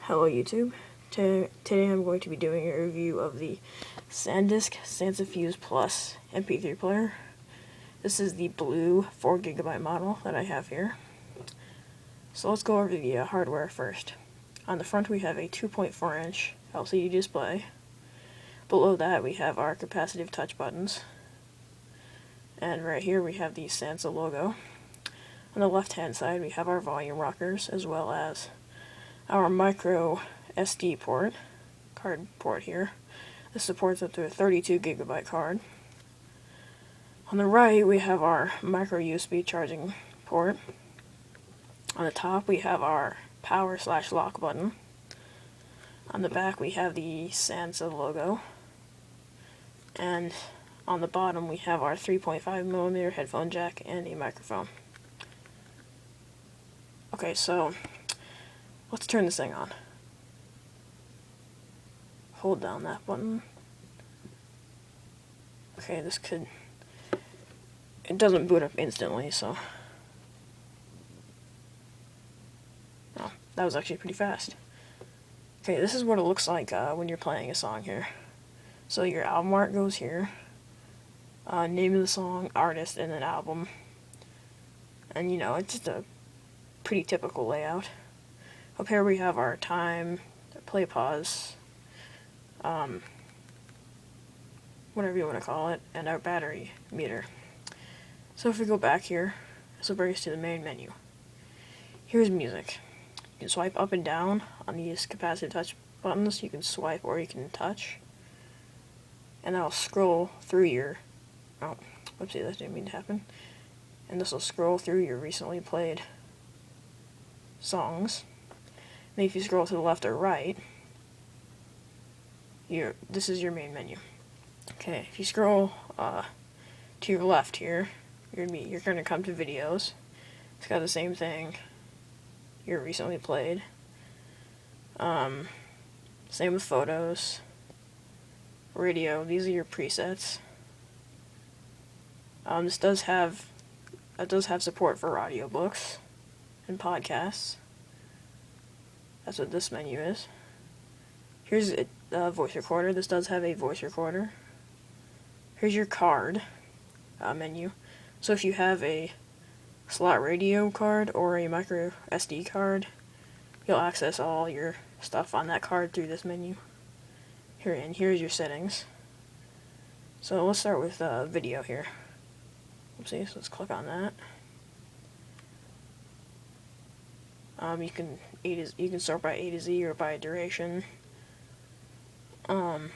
Hello YouTube. Today I'm going to be doing a review of the SanDisk Sansa Fuze Plus MP3 Player. This is the blue 4GB model that I have here. So let's go over the hardware first. On the front we have a 2.4-inch LCD display. Below that we have our capacitive touch buttons. And right here we have the Sansa logo. On the left hand side we have our volume rockers as well as our micro SD card port here. This supports up to a 32GB card. On the right we have our micro USB charging port. On the top we have our power/lock button. On the back we have the Sansa logo. And on the bottom we have our 3.5mm headphone jack and a microphone. Okay, so let's turn this thing on. Hold down that button. Okay, it doesn't boot up instantly, so. Oh, that was actually pretty fast. Okay, this is what it looks like when you're playing a song here. So your album art goes here. Name of the song, artist, and then album. And you know, it's just a pretty typical layout. Up here we have our time, play pause, whatever you want to call it, and our battery meter. So if we go back here, this will bring us to the main menu. Here's music. You can swipe up and down on these capacitive touch buttons. You can swipe or you can touch. And that'll scroll through your, oh, whoopsie, that didn't mean to happen. And this will scroll through your recently played songs. And if you scroll to the left or right, this is your main menu. Okay, if you scroll to your left here, you're going to come to videos. It's got the same thing. Your recently played. Same with photos. Radio. These are your presets. This does have support for audiobooks and podcasts. That's what this menu is. Here's a voice recorder. This does have a voice recorder. Here's your card menu. So if you have a slot radio card or a micro SD card, you'll access all your stuff on that card through this menu. Here's your settings. So let's start with video here. Oopsie, so let's click on that. You can sort by A to Z or by duration. I'm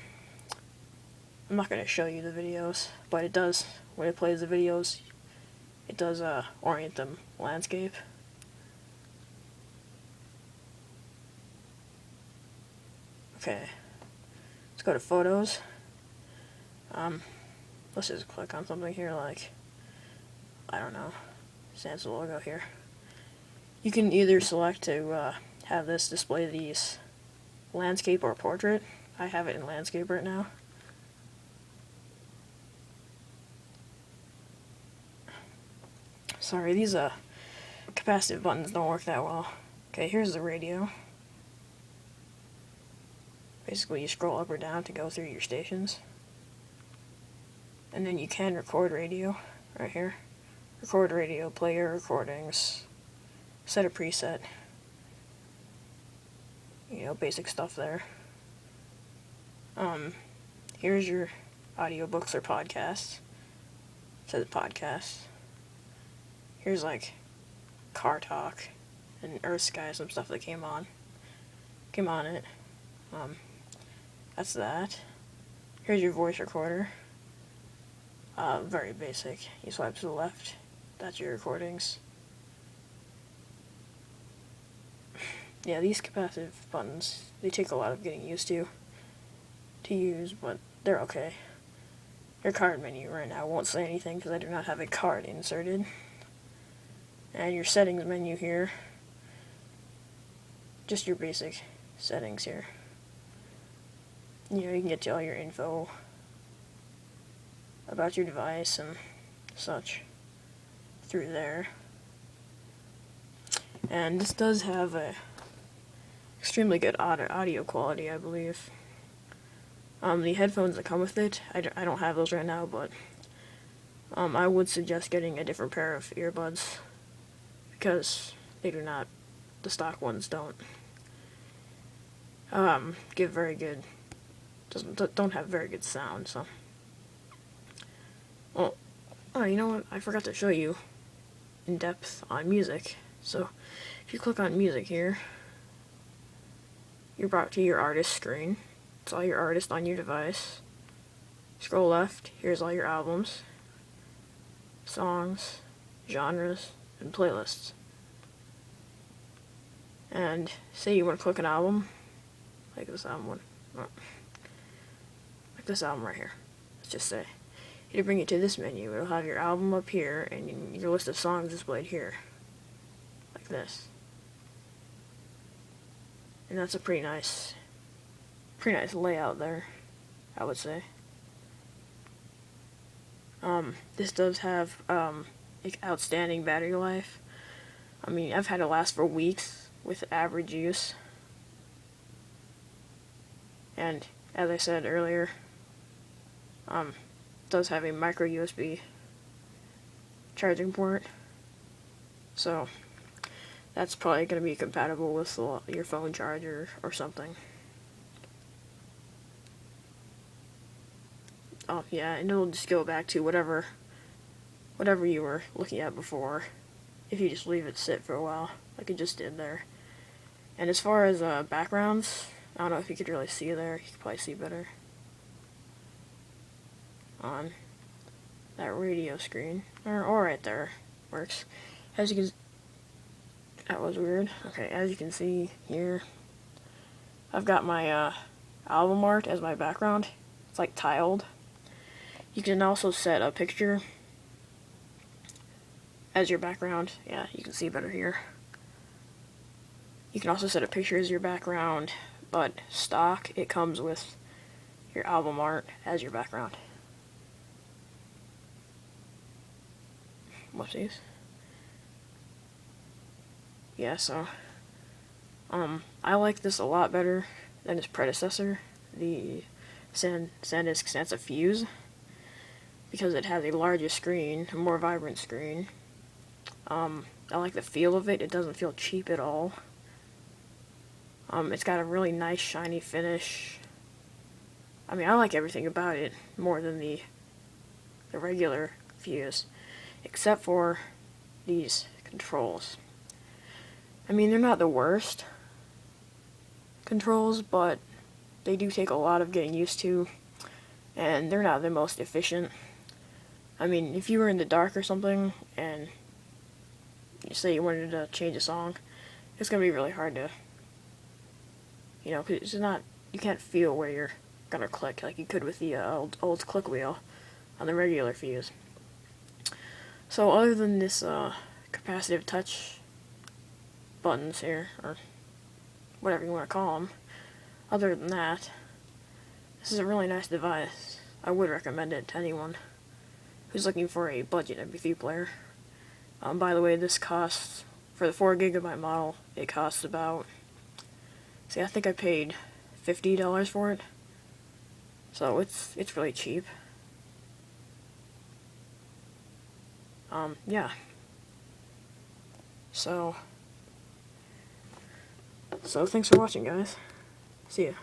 not going to show you the videos, but it does, when it plays the videos, it does orient them landscape. Okay, let's go to photos. Let's just click on something here like, I don't know, Sansa logo here. You can either select to have this display these landscape or portrait. I have it in landscape right now. Sorry, these capacitive buttons don't work that well. Okay, here's the radio. Basically, you scroll up or down to go through your stations. And then you can record radio right here. Record radio, player recordings, set a preset. You know, basic stuff there. Here's your audiobooks or podcasts. It says podcasts. Here's like car talk and Earth Sky, some stuff that came on it. That's that. Here's your voice recorder. Very basic. You swipe to the left. That's your recordings. Yeah, these capacitive buttons, they take a lot of getting used to use, but they're okay. Your card menu right now won't say anything because I do not have a card inserted. And your settings menu here, just your basic settings here. You know, you can get to all your info about your device and such through there. And this does have a extremely good audio quality, I believe. The headphones that come with it, I don't have those right now, but I would suggest getting a different pair of earbuds because they do not, the stock ones don't give very good, don't have very good sound. So, well, oh, you know what? I forgot to show you in depth on music. So, if you click on music here, you're brought to your artist screen. It's all your artists on your device. Scroll left, here's all your albums, songs, genres, and playlists. And say you want to click an album, like this album like this album right here. Let's just say. It'll bring you to this menu. It'll have your album up here and your list of songs displayed here. Like this. And that's a pretty nice layout there, I would say. This does have outstanding battery life. I mean, I've had it last for weeks with average use. And as I said earlier, does have a micro USB charging port. So that's probably going to be compatible with your phone charger or something. Oh yeah, and it'll just go back to whatever you were looking at before, if you just leave it sit for a while, like it just did there. And as far as backgrounds, I don't know if you could really see there. You could probably see better on that radio screen, or right there works. As you can, that was weird. Okay, as you can see here, I've got my album art as my background. It's like tiled. You can also set a picture as your background. Yeah, you can see better here. You can also set a picture as your background, but stock, it comes with your album art as your background. Whoopsies. Yeah, so I like this a lot better than its predecessor, the SanDisk Sansa Fuze, because it has a larger screen, a more vibrant screen. I like the feel of it. It doesn't feel cheap at all. It's got a really nice shiny finish. I mean, I like everything about it more than the regular Fuze, except for these controls. I mean, they're not the worst controls, but they do take a lot of getting used to, and they're not the most efficient. I mean, if you were in the dark or something, and you say you wanted to change a song, it's going to be really hard to, you know, 'cause it's not, you can't feel where you're going to click like you could with the old click wheel on the regular Fuze. So other than this capacitive touch buttons here, or whatever you want to call them, other than that, this is a really nice device. I would recommend it to anyone who's looking for a budget MP3 player. By the way, this costs, for the 4GB model, it costs about, see, I think I paid $50 for it, so it's really cheap. Yeah. So thanks for watching, guys. See ya.